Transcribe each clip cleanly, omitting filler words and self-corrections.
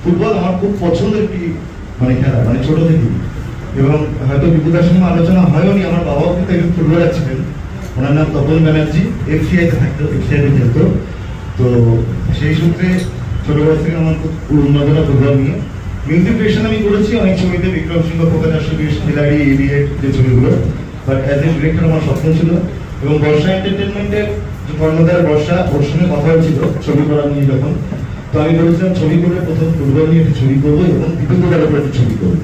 Football আমার খুব পছন্দের একটি মানে খেলা, মানে ছোট থেকেই। এবং হয়তো বিপুদার সঙ্গে আলোচনা হয়নি, আমার বাবাও কিন্তু একজন ফুটবলার ছিলেন, ওনার নাম তপন ব্যানার্জি, এফসিআইতে থাকতো, এফসিআইতে খেলতো। তো সেই সূত্রে ছোটবেলা থেকে আমার খুব উন্মাদনা ফুটবল নিয়ে। মিউজিক ডিরেকশন আমি করেছি অনেক ছবিতে, বিক্রম সিংহ, প্রকাশ বিশ, খিলাড়ি, ইডিয়েট, যে ছবিগুলো। বাট অ্যাজ এ ডিরেক্টর আমার স্বপ্ন ছিল। এবং বর্ষা এন্টারটেনমেন্টের যে কর্ণধার বর্ষা, ওর সঙ্গে কথা হয়েছিল ছবি করা নিয়ে যখন, তো আমি বলেছিলাম ছবি করলে প্রথম ফুটবল নিয়ে একটি ছবি করবো এবং বিদ্যুৎ উপর একটি ছবি করবো।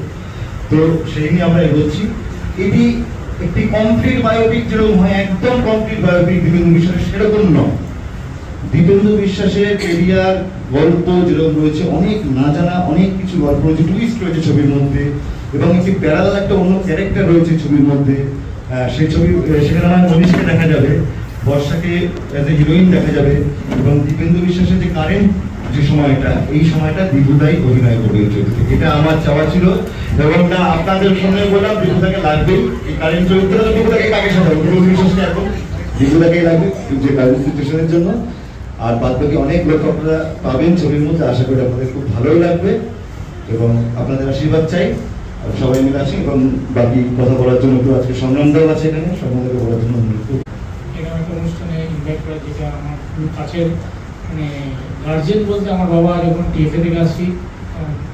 তো সেই নিয়ে আমরা এগোচ্ছি। এটি একটি কমপ্লিট বায়োপিক যেরকম হয়, একদম কমপ্লিট বায়োপিক দীপেন্দু বিশ্বাসের, সেরকম নয়। দীপেন্দু বিশ্বাসের কেরিয়ার গল্প যেরকম রয়েছে, অনেক না জানা অনেক কিছু গল্প রয়েছে, টুইস্ট রয়েছে ছবির মধ্যে, এবং একটি প্যারালাল একটা অন্য ক্যারেক্টার রয়েছে ছবির মধ্যে। সেই ছবি সেখানে আমার মনীষকে দেখা যাবে, বর্ষাকে অ্যাজ এ হিরোইন দেখা যাবে, এবং দীপেন্দু বিশ্বাসের যে কারেন্ট যে সময়টা, এই সময়টা দীপুদাই অভিনয় করবে এই চরিত্রে। এটা আমার চাওয়া ছিল। এবং না আপনাদের সামনে বললাম দীপুদাকে লাগবে এই কারেন্ট চরিত্র। দীপুদাকে কাকে সাজাবো? দীপেন্দু বিশ্বাসকে এখন দীপুদাকেই লাগবে যে কারেন্ট সিচুয়েশনের জন্য। আর বাদ বাকি অনেক লোক আপনারা পাবেন ছবির মধ্যে, আশা করি আপনাদের খুব ভালোই লাগবে এবং আপনাদের আশীর্বাদ চাই। সবাই মিলে আছি এবং বাকি কথা বলার জন্য একটু আজকে সংগ্রামদাও আছে এখানে, সংগ্রামদাকে বলার জন্য এরকম একটা অনুষ্ঠানে ইনভাইট করা, যেটা আমার খুব কাছের মানে গার্জেন বলতে আমার বাবা যখন টিএফএ থেকে আসি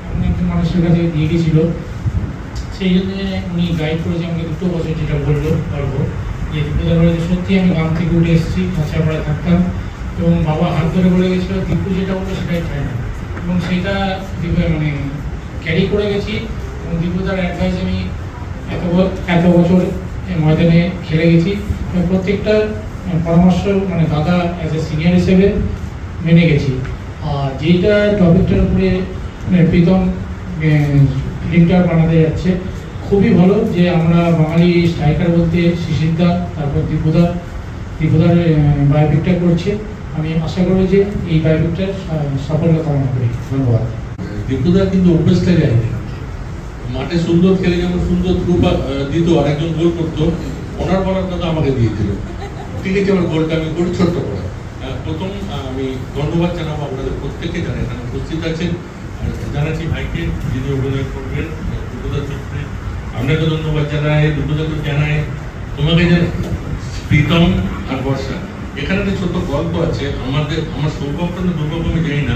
এমন একজন মানুষের কাছে দিয়ে গেছিল, সেই জন্য উনি গাইড করেছে আমাকে 2 বছর, যেটা বললো গল্প যে দীপুদার বাড়িতে সত্যি আমি গ্রাম থেকে উঠে এসেছি, কাঁচাপাড়ায় থাকতাম, এবং বাবা হাত ধরে বলে গেছিলো দীপু যেটা বললো সেটাই চায় না, এবং সেটা মানে ক্যারি করে গেছি। এবং দীপুদার অ্যাডভাইস আমি এত বছর ময়দানে খেলে গেছি, প্রত্যেকটা পরামর্শ মানে দাদা অ্যাজ এ সিনিয়র হিসেবে মেনে গেছি। আর যেটা টপিকটার উপরে প্রীতম ফিল্মটা বানাতে যাচ্ছে, খুবই ভালো। যে আমরা বাঙালি স্ট্রাইকার বলতে শিশিরদা, তারপর দীপুদার বায়োপিকটা করছে। আমি আশা করি যে এই বায়োপিকটার সাফল্য কামনা করি। ধন্যবাদ। দীপুদা কিন্তু অভ্যেসটা যায়নি, মাঠে সুন্দর খেলে যেমন সুন্দর থ্রু দিত, আর একজন গোল করতো, ওনার বলার কথা আমাকে দিয়েছিল। ঠিক আছে, আমার গোলটা আমি করি ছোট্ট করে। প্রথম আমি ধন্যবাদ জানাবো আপনাদের প্রত্যেককে, যারা এখানে উপস্থিত আছেন। জানাচ্ছি ভাইকে, যিনি অভিনয় করবেন দীপুদার চরিত্রে। আপনাকে ধন্যবাদ জানাই, দীপুদাকে জানাই, তোমাকে জানাই, প্রীতম আর বর্ষা। এখানে একটা ছোট্ট গল্প আছে। আমার সৌভাগ্য না দুর্ভাগ্য আমি জানি না,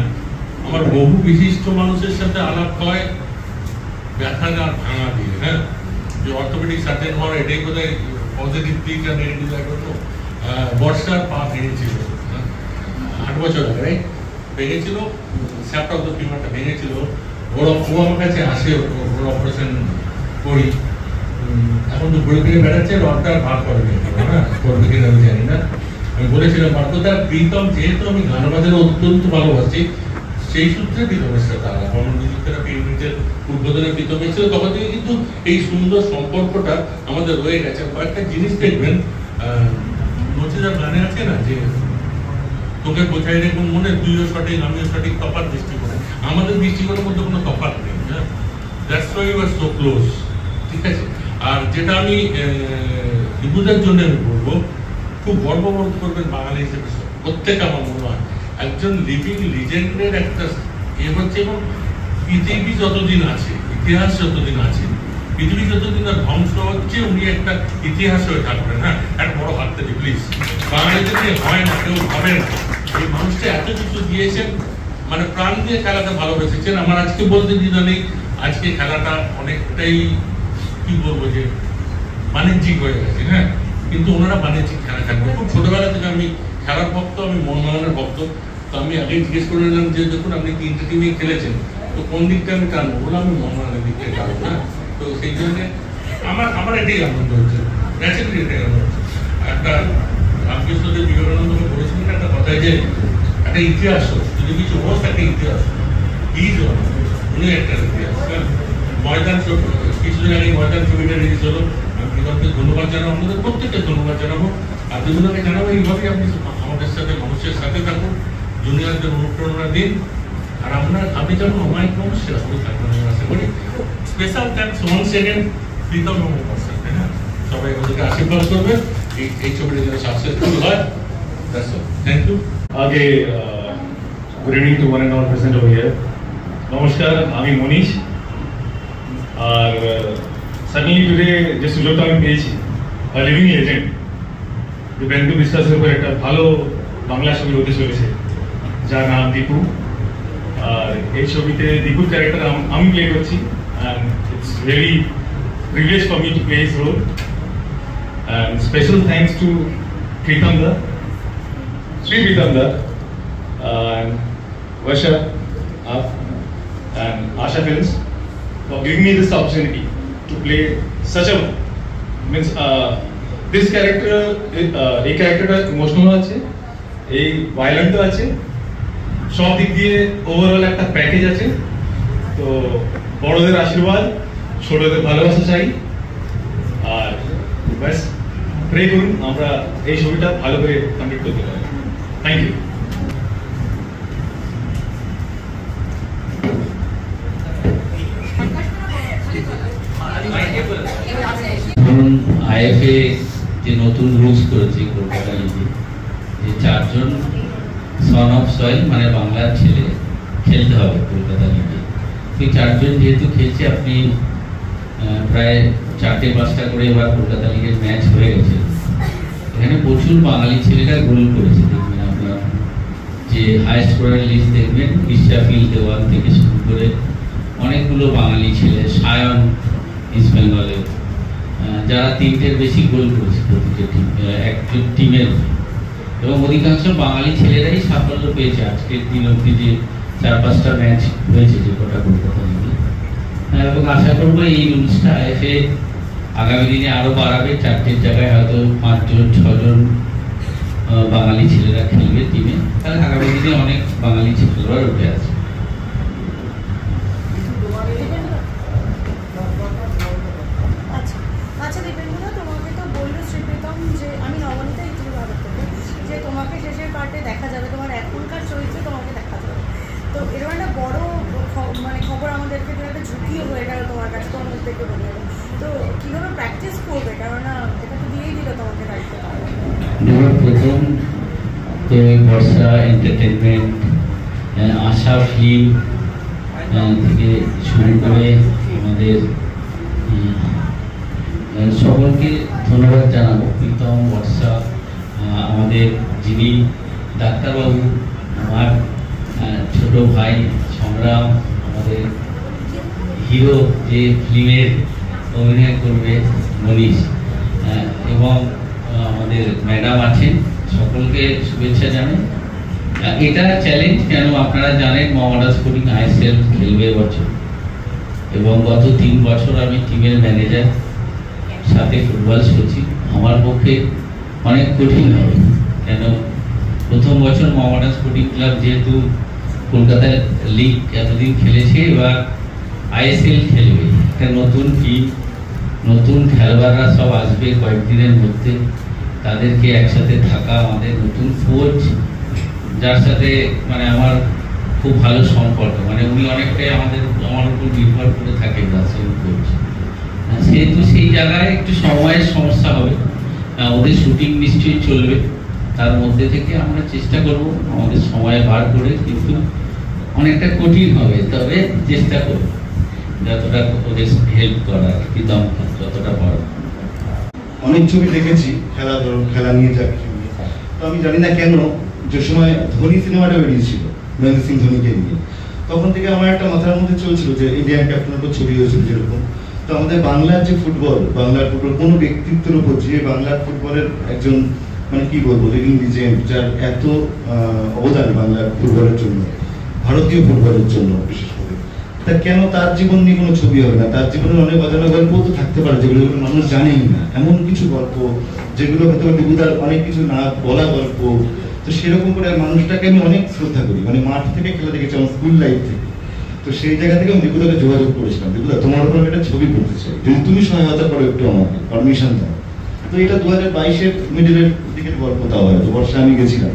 আমার বহু বিশিষ্ট মানুষের সাথে আলাপ হয় ব্যথা আর ভাঙা দিয়ে। হ্যাঁ, যে অর্থোপেডিক সার্জন হওয়ার এটাই বোধহয় পজিটিভ দিক আর নেগেটিভ দিক। বর্ষার পা ভেঙেছিল 8 বছর আগে, ভেঙেছিল, স্যাপ্ট অফ দ্য ফিমারটা ভেঙেছিল। ও আমার কাছে আসে, ওর অপারেশন করি। এখন তো ঘুরে ফিরে বেড়াচ্ছে, রডটা ভাগ করবে, হ্যাঁ করবে কিনা আমি জানি না। আমি বলেছিলাম পার্থদা, প্রীতম যেহেতু আমি গান বাজানো অত্যন্ত ভালোবাসি, সেই সূত্রে প্রীতমের সাথে আলাপ। আমার মিউজিক থেরাপি ইউনিটের উদ্বোধনে প্রীতম ছিল, তখন থেকে কিন্তু এই সুন্দর সম্পর্কটা আমাদের রয়ে গেছে। কয়েকটা জিনিস দেখবেন, নচিদার গানে আছে না যে তোকে বোঝাই রেখুন মনে, তুইও সঠিক আমিও সঠিক, তফাৎ দৃষ্টিকোণে। আমাদের দৃষ্টিকোণের মধ্যে কোনো তফাৎ নেই। হ্যাঁ, that's why you are so close. ঠিক আছে। আর যেটা আমি দীপুদার জন্য আমি বলবো, খুব গর্ববোধ করবেন বাঙালি হিসেবে প্রত্যেক। আমার মনে হয় একজন লিভিং লিজেন্ডের একটা হচ্ছে, এবং পৃথিবী যতদিন আছে, ইতিহাস যতদিন আছে, পৃথিবী যতদিন আর ধ্বংস হচ্ছে, উনি একটা ইতিহাস হয়ে থাকবেন। হ্যাঁ, একটা বড় হাত থেকে প্লিজ। বাঙালিদের নিয়ে হয় না, কেউ ভাবে না। এই মানুষটা এত কিছু দিয়েছেন, মানে প্রাণ দিয়ে খেলাটা ভালোবেসেছেন। আমার আজকে বলতে দ্বিধা নেই, আজকে খেলাটা অনেকটাই কি বলবো যে বাণিজ্যিক হয়ে গেছে। হ্যাঁ, কিন্তু ওনারা বাণিজ্যিক খেলা খেলবেন। খুব ছোটবেলা থেকে আমি খেলার ভক্ত, আমি মোহনবাগানের ভক্ত। তো আমি আগেই জিজ্ঞেস করে নিলাম যে দেখুন আপনি 3টে টিমে খেলেছেন, তো কোন দিকটা আমি টানবো? বললাম আমি মোহনবাগানের দিকটা টানবো। হ্যাঁ, তো সেই জন্যে আমার এটাই আনন্দ হচ্ছে, ন্যাচারালি এটাই আনন্দ হচ্ছে। একটা রামকৃষ্ণদেব বিবেকানন্দকে বলেছিলেন একটা কথায় যে একটা ইতিহাস যদি কিছু হোস, একটা ইতিহাস উনি একটা ইতিহাস। হ্যাঁ, ময়দান কিছুদিন আগে ময়দান ছবিটা রিলিজ হলো। আমি প্রীতমকে ধন্যবাদ জানাবো, আপনাদের প্রত্যেককে ধন্যবাদ জানাবো। আর দুজনকে জানাবো এইভাবেই আপনি আমাদের সাথে, মানুষের সাথে থাকুন, জুনিয়রদের অনুপ্রেরণা দিন। আর আপনি যেমন অমায়িক মানুষ সেরকমই থাকবেন আমি আশা করি। Special thanks once again Pritam এবং বর্ষাকে। হ্যাঁ, সবাই ওদেরকে আশীর্বাদ করবে এই ছবিটা যেন সাকসেসফুল হয়। Thank you. Okay, good evening to one and all present over here. নমস্কার, আমি মনীষ। আর সাডেনলি টুডে যে সুযোগটা আমি পেয়েছি, লিভিং এজেন্ট বেন্দু বিশ্বাসের উপর একটা ভালো বাংলা ছবি হতে চলেছে, যার নাম দীপু। আর এই ছবিতে দীপুর ক্যারেক্টার আমি প্লে করছি, and it's very privilege for me to play his role. And special thanks to Pritam দা, Sri Pritam da, and Varsha and Asha Films for giving me this opportunity to play such a this character. এই ক্যারেক্টারটা emotional আছে, এই ভায়োলেন্টও আছে, সব দিক দিয়ে overall একটা প্যাকেজ আছে। তো বড়দের আশীর্বাদ, ছোটদের ভালোবাসা চাই, আর ব্যাস প্রে করুন আমরা এই ছবিটা ভালো করে কমপ্লিট করতে পারি। Thank you. ধরুন আইএফএ যে নতুন রুলস করেছে কলকাতা লিগে, যে 4 জন সন অফ সয়েল মানে বাংলার ছেলে খেলতে হবে কলকাতা লিগে। সেই 4 জন যেহেতু খেলছে, আপনি প্রায় 4টে-5টা করে এবার কলকাতা লিগের ম্যাচ হয়ে গেছে। এখানে প্রচুর বাঙালি ছেলেরা গোল করেছে। দেখবেন আপনার যে হাই স্কোরার লিস্ট দেখবেন, ইশরাফিল দেওয়ান থেকে শুরু করে অনেকগুলো বাঙালি ছেলে, সায়ন ইস্ট বেঙ্গলের, যারা 3টের বেশি গোল করেছে প্রতিটা একজন টিমের, এবং অধিকাংশ বাঙালি ছেলেরাই সাফল্য পেয়েছে আজকের দিন অব্দি যে 4-5টা ম্যাচ হয়েছে যে কটা কলকাতা লিগে। এবং আশা করবো এই রুলসটা আইএফএ আগামী দিনে আরো বাড়াবে। 4টের জায়গায় হয়তো 5 জন 6 জন বাঙালি ছেলেরা খেলবে টিমে, তাহলে আগামী দিনে অনেক বাঙালি খেলোয়াড় উঠে আসবে। আচ্ছা দীপেন্দুদা, তোমাকে তো বললো শ্রী প্রীতম যে আমি নবনীতা ইত্যাদি ভারত থেকে, যে তোমাকে শেষের পার্টে দেখা যাবে, তোমার এখনকার চরিত্রে তোমাকে দেখা যাবে। তো এরকম একটা বড় মানে খবর আমাদেরকে একটা ঝুঁকিও হয়ে গেল তোমার কাছে, তোমার মধ্যে থেকে বলে গেল। তো কীভাবে প্র্যাকটিস করবে, কেননা এটা তো দিয়েই দিল তোমাকে দায়িত্বটা। প্রথম তো বর্ষা এন্টারটেনমেন্ট, আশা ফিল্ম থেকে শুরু করে আমাদের সকলকে ধন্যবাদ জানাবো। প্রীতম, বর্ষা, আমাদের যিনি ডাক্তারবাবু, আমার ছোট ভাই সংগ্রাম, আমাদের হিরো যে ফিল্মের অভিনয় করবে মনীষ, এবং আমাদের ম্যাডাম আছেন, সকলকে শুভেচ্ছা জানাই। এটা চ্যালেঞ্জ, কেন আপনারা জানেন মহামাডা স্পোর্টিং আইএসএল খেলবে এবছর, এবং গত 3 বছর আমি টিমের ম্যানেজার, সাথে ফুটবল সচিব। আমার পক্ষে অনেক কঠিন হবে, কেন প্রথম বছর মহামাডা স্পোর্টিং ক্লাব যেহেতু কলকাতা লিগ এতদিন খেলেছে, এবার আইএসএল খেলবে। একটা নতুন টিম, নতুন খেলোয়াড়রা সব আসবে কয়েকদিনের মধ্যে, তাদেরকে একসাথে থাকা, আমাদের নতুন কোচ যার সাথে মানে আমার খুব ভালো সম্পর্ক, মানে উনি অনেকটাই আমার উপর নির্ভর করে থাকে গ্রাসরুট কোচ। সেহেতু সেই জায়গায় একটু সময়ের সমস্যা হবে। ওদের শুটিং নিশ্চয়ই চলবে, তার মধ্যে থেকে আমরা চেষ্টা করব আমাদের সময় বার করে, কিন্তু অনেকটা কঠিন হবে, তবে চেষ্টা করব যতটা ওদের হেল্প করার, প্রীতম যতটা পারব। অনেক ছবি দেখেছি খেলা নিয়ে, যা কিছু নিয়ে। তো আমি জানি না কেন যে সময় ধোনি সিনেমাটা বেরিয়েছিল মহেন্দ্র সিং ধোনিকে নিয়ে, তখন থেকে আমার একটা মাথার মধ্যে চলছিল যে ইন্ডিয়ান ক্যাপ্টেনের উপর ছবি হয়েছিল যেরকম। তো আমাদের বাংলার যে ফুটবল, বাংলার ফুটবল কোনো ব্যক্তিত্বের উপর, যে বাংলার ফুটবলের একজন মানে কি বলবো লিভিং লিজেন্ড, যার এত অবদান বাংলার ফুটবলের জন্য, ভারতীয় ফুটবলের জন্য বিশেষ করে, তা কেন তার জীবন নিয়ে কোনো ছবি হবে না? তার জীবনের অনেক অজানা গল্প তো থাকতে পারে, যেগুলো মানুষ জানেই না, এমন কিছু গল্প যেগুলো হয়তো বিভুদার অনেক কিছু না বলা গল্প। তো সেরকম করে মানুষটাকে আমি অনেক শ্রদ্ধা করি, মানে মাঠ থেকে খেলা দেখেছি আমার স্কুল লাইফ থেকে। তো সেই জায়গা থেকে আমি বিভুদাকে যোগাযোগ করেছিলাম, বিভুদা তোমার উপর একটা ছবি করতে চাই, যদি তুমি সহায়তা করো একটু, আমাকে পারমিশন দাও। তো এটা 2022-এর মিডিলের দিকের গল্প, তাও হয়তো বর্ষা আমি গেছিলাম।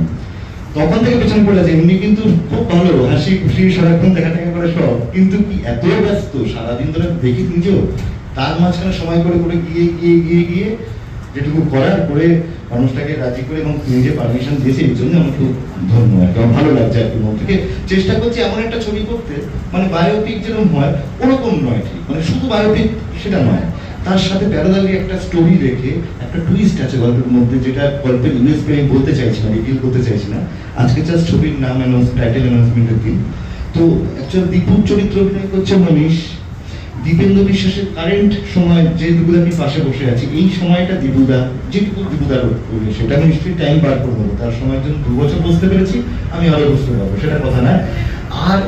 তখন থেকে পেছনে পড়ে আছে, এমনি কিন্তু খুব ভালো, হাসি খুশি, সারাক্ষণ দেখা দেখা করে সব, কিন্তু কি এত ব্যস্ত সারাদিন ধরে দেখি নিজেও, তার মাঝখানে সময় করে করে গিয়ে গিয়ে গিয়ে গিয়ে যেটুকু করার করে মানুষটাকে রাজি করে এবং তিনি যে পারমিশন দিয়েছে এই জন্য আমার খুব ধন্যবাদ, আমার ভালো লাগছে আর কি। মন থেকে চেষ্টা করছি এমন একটা ছবি করতে, মানে বায়োপিক যেরকম হয় ওরকম নয়, ঠিক মানে শুধু বায়োপিক সেটা নয়, তার সাথে প্যারালালি একটা স্টোরি রেখে একটা টুইস্ট আছে গল্পের মধ্যে, যেটা গল্পের ইউএসপি আমি বলতে চাইছি না, রিভিল করতে চাইছি না, আজকে জাস্ট ছবির নাম টাইটেল অ্যানাউন্সমেন্টের দিন। তো অ্যাকচুয়ালি দীপুর চরিত্র অভিনয় করছে মনীষ। দীপেন্দ্র বিশ্বাসের কারেন্ট সময় যে দীপুদা আমি পাশে বসে আছি, এই সময়টা দীপুদা যেটুকু দীপুদার সেটা আমি নিশ্চয়ই টাইম পার করে দেবো, তার সময়ের জন্য 2 বছর বসতে পেরেছি, আমি আরো বসতে পারবো, সেটা কথা না। আর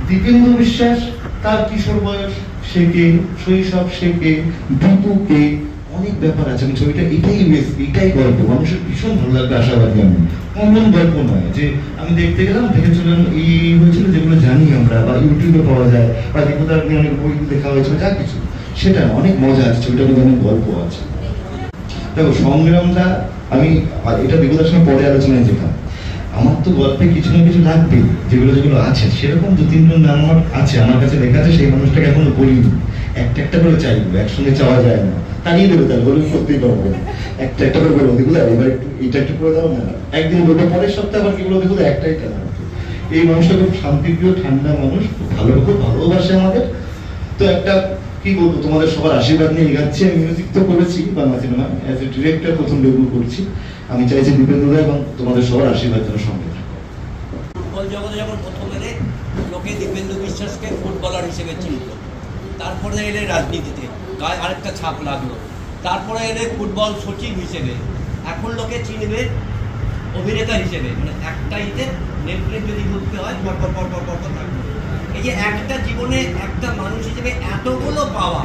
দীপেন্দ্র বিশ্বাস তার কিশোর বয়স সে কে, শৈশব সে কে, দীপু কে, অনেক ব্যাপার আছে। আমি ছবিটা এটাই গল্প, মানুষের ভীষণ ভালো লাগবে আশাবাদী আমি। কমন গল্প নয় যে আমি দেখতে গেলাম দেখে চললাম এই হয়েছিল যেগুলো জানি আমরা বা ইউটিউবে পাওয়া যায় বা দীপুদার অনেক বই দেখা হয়েছিল, যা কিছু সেটা অনেক মজা আছে, ছবিটার মধ্যে অনেক গল্প আছে। দেখো সংগ্রামটা আমি এটা দীপুদার সঙ্গে পরে আলোচনায় যেতাম, আমার তো গল্পে কিছু না কিছু লাগবে, যেগুলো আছে সেরকম 2-3 জন নাম আমার আছে, আমার কাছে লেখা আছে, সেই মানুষটাকে এখনো বলিনি, একটা করে চাইবো, একসঙ্গে চাওয়া যায় না, তাড়িয়ে দেবে তার বলে করতেই পারবো, একটা করে বলবো দিগুলো এবার এটা একটু করে দাও না, একদিন বলবো, পরের সপ্তাহে আবার কি বলবো দিগুলো একটাই টানা। এই মানুষটা খুব শান্তিপ্রিয় ঠান্ডা মানুষ, খুব ভালোবাসে আমাদের। তো একটা কি বলবো, তোমাদের সবার আশীর্বাদ নিয়ে এগাচ্ছি। আমি মিউজিক তো করেছি Bangla cinema, as a director প্রথম ডেবিউ করছি। আমি চাইছি দীপেন্দ্রদা এবং তোমাদের সবার আশীর্বাদ যেন সঙ্গে থাকে। ফুটবল জগতে যখন প্রথম এলে লোকে দীপেন্দ্র বিশ্বাসকে ফুটবলার হিসেবে চিনত, তারপরে এলে রাজনীতিতে গায়ে আরেকটা ছাপ লাগলো, তারপরে এলে ফুটবল সচিব হিসেবে, এখন লোকে চিনবে অভিনেতা হিসেবে, মানে একটা ইতে নেটপ্লেট যদি ঘুরতে হয় পর থাকবে। এই যে একটা জীবনে একটা মানুষ হিসেবে এতগুলো পাওয়া,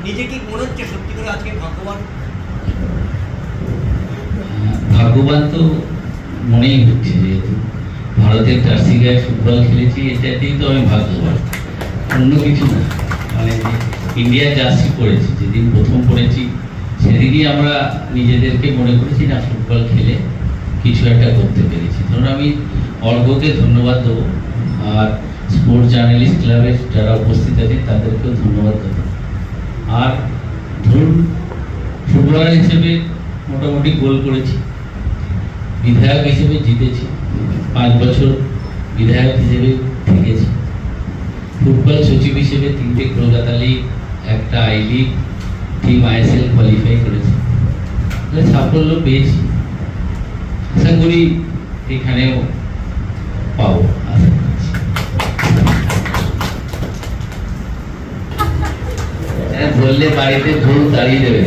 নিজে কি মনে হচ্ছে সত্যি করে আজকে ভাগ্যবান তো মনেই হচ্ছে, যেহেতু ভারতের জার্সি গায়ে ফুটবল খেলেছি, এটাতেই তো আমি ভাগ্যবান, অন্য কিছু না। মানে ইন্ডিয়ার জার্সি পড়েছি, যেদিন প্রথম পড়েছি সেদিনই আমরা নিজেদেরকে মনে করেছি না ফুটবল খেলে কিছু একটা করতে পেরেছি। ধরুন আমি অর্ঘকে ধন্যবাদ দেবো, আর স্পোর্টস জার্নালিস্ট ক্লাবের যারা উপস্থিত আছে তাদেরকেও ধন্যবাদ দেবো। আর ধরুন ফুটবলার হিসেবে মোটামুটি গোল করেছি, বিধায়ক হিসেবে জিতেছি, 5 বছর বিধায়ক হিসেবে থেকেছি, ফুটবল সচিব হিসেবে 3টে কলকাতা লিগ, একটা I league, team ISL qualify করেছি, তাহলে সাফল্য পেয়েছি। আশা করি এখানেও পাবো, আশা করছি। বললে বাড়িতে ভুল দাঁড়িয়ে দেবে,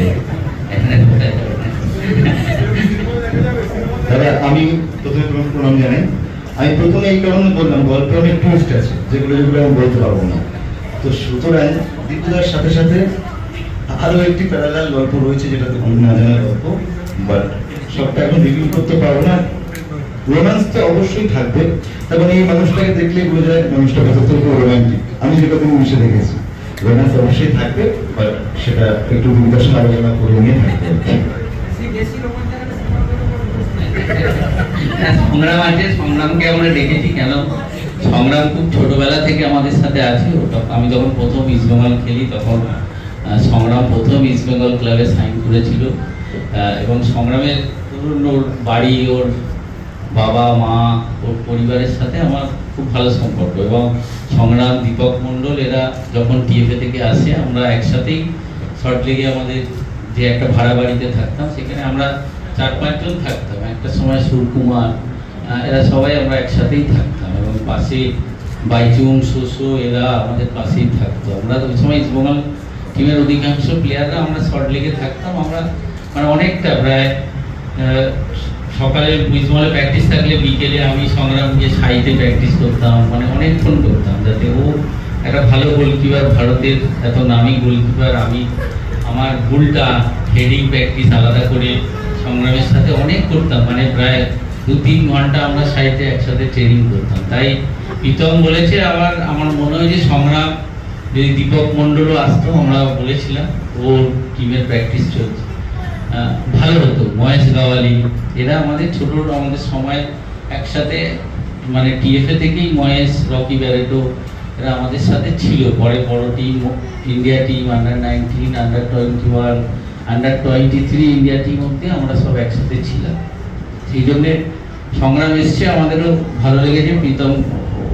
দাদা আমি প্রথমে তোমাকে প্রণাম জানাই। আমি প্রথমে এই কারণে বললাম গল্পে অনেক টুইস্ট আছে, যেগুলো আমি বলতে পারবো না। তো সুতরাং দীপুদার সাথে সাথে আরো একটি প্যারালাল গল্প রয়েছে, যেটা তো না জানা গল্প, বাট সবটা এখন রিভিউ করতে পারবো না। রোম্যান্স তো অবশ্যই থাকবে, তখন এই মানুষটাকে দেখলে বোঝা যায় মানুষটা কতটুকু রোম্যান্টিক। আমি যেটা তুমি মিশে দেখেছি, রোম্যান্স অবশ্যই থাকবে, বাট সেটা একটু দীপুদার সঙ্গে আলোচনা করে নিয়ে থাকবে। সংগ্রাম আছে, সংগ্রামকে আমরা দেখেছি কেন, সংগ্রাম খুব ছোটবেলা থেকে আমাদের সাথে আছে। আমি যখন প্রথম ইস্ট বেঙ্গল খেলি তখন সংগ্রাম প্রথম ইস্ট বেঙ্গল ক্লাবে সাইন করেছিল, এবং সংগ্রামের ওর বাড়ি, ওর বাবা মা, ওর পরিবারের সাথে আমার খুব ভালো সম্পর্ক। এবং সংগ্রাম, দীপক মণ্ডল এরা যখন TFA থেকে আসে, আমরা একসাথেই সল্টলেকে আমাদের যে একটা ভাড়া বাড়িতে থাকতাম, সেখানে আমরা 4-5 জন থাকতাম। একটা সময় সুরকুমার, এরা সবাই আমরা একসাথেই থাকতাম, এবং পাশে বাইচুং, শোষো এরা আমাদের পাশেই থাকতো। আমরা ওই সময় ইস্টবেঙ্গল টিমের অধিকাংশ প্লেয়াররা আমরা সল্টলেকে থাকতাম। আমরা মানে অনেকটা প্রায় সকালে ইস্টবেঙ্গলে প্র্যাকটিস থাকলে বিকেলে আমি সংগ্রাম গিয়ে সাইডে প্র্যাকটিস করতাম, মানে অনেকক্ষণ করতাম, যাতে ও একটা ভালো গোলকিপার, ভারতের এত নামি গোলকিপার, আমি আমার ভুলটা হেডিং প্র্যাকটিস আলাদা করে সংগ্রামের সাথে অনেক করতাম, মানে প্রায় 2-3 ঘন্টা আমরা সাইডে একসাথে ট্রেনিং করতাম। তাই প্রীতম বলেছে, আমার মনে হয় যে সংগ্রাম যদি দীপক মণ্ডলও আসতো, আমরা বলেছিলাম ওর টিমের প্র্যাকটিস চলছে, ভালো হতো। মহেশ গাওয়ালি এরা আমাদের আমাদের সময় একসাথে, মানে TFA থেকেই মহেশ, রকি ব্যারেটো এরা আমাদের সাথে ছিল। পরে বড় team, India team, under 19, under 21, under India team অব্দি আমরা সব একসাথে ছিলাম। সেই জন্যে সংগ্রাম এসছে, আমাদেরও ভালো লেগেছে, প্রীতম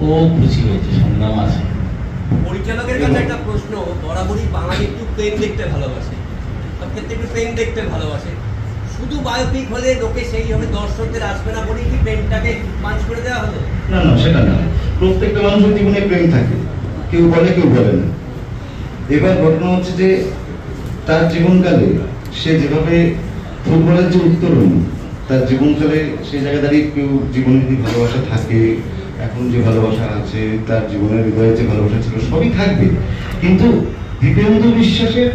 ও খুশি হয়েছে সংগ্রাম আসে। পরিচালকের কাছে একটা প্রশ্ন, বরাবরই বাঙালি একটু প্রেম দেখতে ভালোবাসে, সব ক্ষেত্রে একটু প্রেম দেখতে ভালোবাসে। শুধু বায়োপিক হলে লোকে সেইভাবে দর্শকদের আসবে না বলেই কি প্রেমটাকে পাঁচ করে দেওয়া হলো? না না, সেটা না। প্রত্যেকটা মানুষের জীবনে প্রেম থাকে, কেউ বলে কেউ বলে না। এবার ঘটনা হচ্ছে যে তার জীবনকালে সে যেভাবে ফুটবলের যে উত্তরণ, তার জীবনকালে সেই জায়গায় দাঁড়িয়ে কেউ জীবনে যদি ভালোবাসা থাকে, এখন যে ভালোবাসা আছে, তার জীবনের হৃদয়ে যে ভালোবাসা ছিল, সবই থাকবে। কিন্তু দীপেন্দু বিশ্বাসের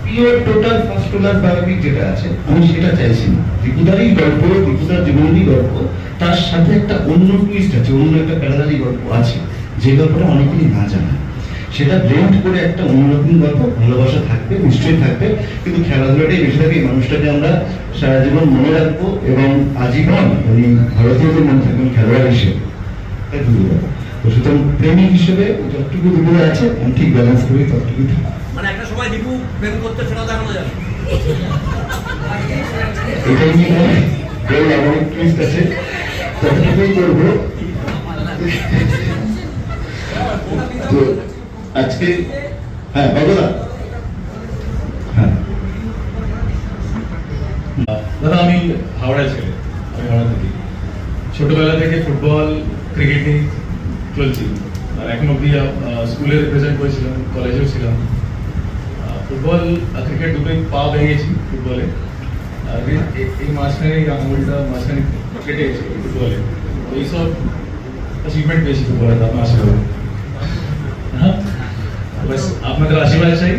pure total first roller biopic যেটা আছে, আমি সেটা চাইছি না। দীপুদারই গল্প, দীপুদার জীবনেরই গল্প, তার সাথে একটা অন্য টুইস্ট আছে, অন্য একটা প্যারালালি গল্প আছে, যে গল্পটা অনেকেই না জানে। সেটা ব্লেন্ড করে একটা অন্যরকম গল্প, ভালোবাসা থাকবে, নিশ্চয়ই থাকবে, কিন্তু খেলাধুলাটাই বেশি থাকে। এই মানুষটাকে আমরা সারা জীবন মনে রাখবো এবং আজীবন উনি ভারতীয়দের মনে থাকবেন খেলোয়াড় হিসেবে। তাই দুর্বল তো, সুতরাং প্রেমিক হিসেবে যতটুকু দুর্বল আছে আমি ঠিক ব্যালেন্স করি, ততটুকু থাকবে। মানে একটা সময় দীপু প্রেম করতে, সেটা দেখানো যাবে। এটাই নিয়ে আমার টুইস্ট আছে, ততটুকুই করবো। তো আজকে হ্যাঁ বাবুদা, হ্যাঁ দাদা, আমি হাওড়ায় ছেলে, আমি হাওড়া থেকে ছোটবেলা থেকে ফুটবল ক্রিকেটে চলছি, আর এখন অব্দি স্কুলে রিপ্রেজেন্ট করেছিলাম, কলেজেও ছিলাম। ফুটবল ক্রিকেট দুটোই পা ভেঙেছি ফুটবলে, আর এই মাঝখানে আঙুলটা মাঝখানে কেটে গেছে ফুটবলে। তো এইসব অ্যাচিভমেন্ট পেয়েছি ফুটবলে, আপনার আশীর্বাদ। হ্যাঁ, বাস আপনাদের আশীর্বাদ চাই।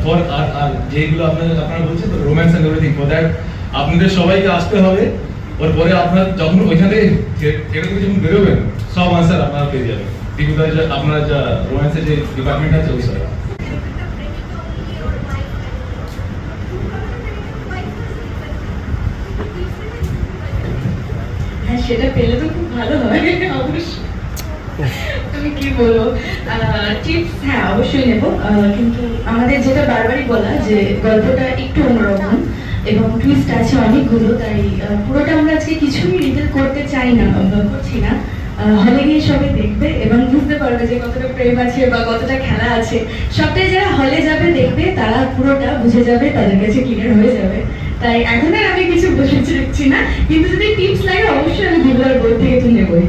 ফর আর যেগুলো আপনারা বলছেন romance and everything, for that আপনাদের সবাইকে আসতে হবে। ওর পরে আপনারা যখন ওইখানে থিয়েটার থেকে যখন বেরোবেন, সব আনসার আপনারা পেয়ে যাবেন। দীপুদা আপনারা যা রোম্যান্সের যে ডিপার্টমেন্ট আছে, ওই সব। হ্যাঁ, সেটা পেলে তো খুব ভালো হয় অবশ্যই। তুমি কি বলবো, টিপস হ্যাঁ অবশ্যই নেব, কিন্তু আমাদের যেটা বারবারই বলা যে গল্পটা একটু অন্যরকম এবং টুইস্ট আছে অনেকগুলো, তাই পুরোটা আমরা আজকে কিছুই রিভিল করতে চাই না, করছি না। হলে গিয়ে সবাই দেখবে এবং বুঝতে পারবে যে কতটা প্রেম আছে বা কতটা খেলা আছে। সবটাই যারা হলে যাবে দেখবে, তারা পুরোটা বুঝে যাবে, তাদের কাছে ক্লিয়ার হয়ে যাবে। তাই এখন আর আমি কিছু বলতে চাইছি না, কিন্তু যদি টিপস লাগে অবশ্যই আমি বিবলার বই থেকে তুলে নেবই।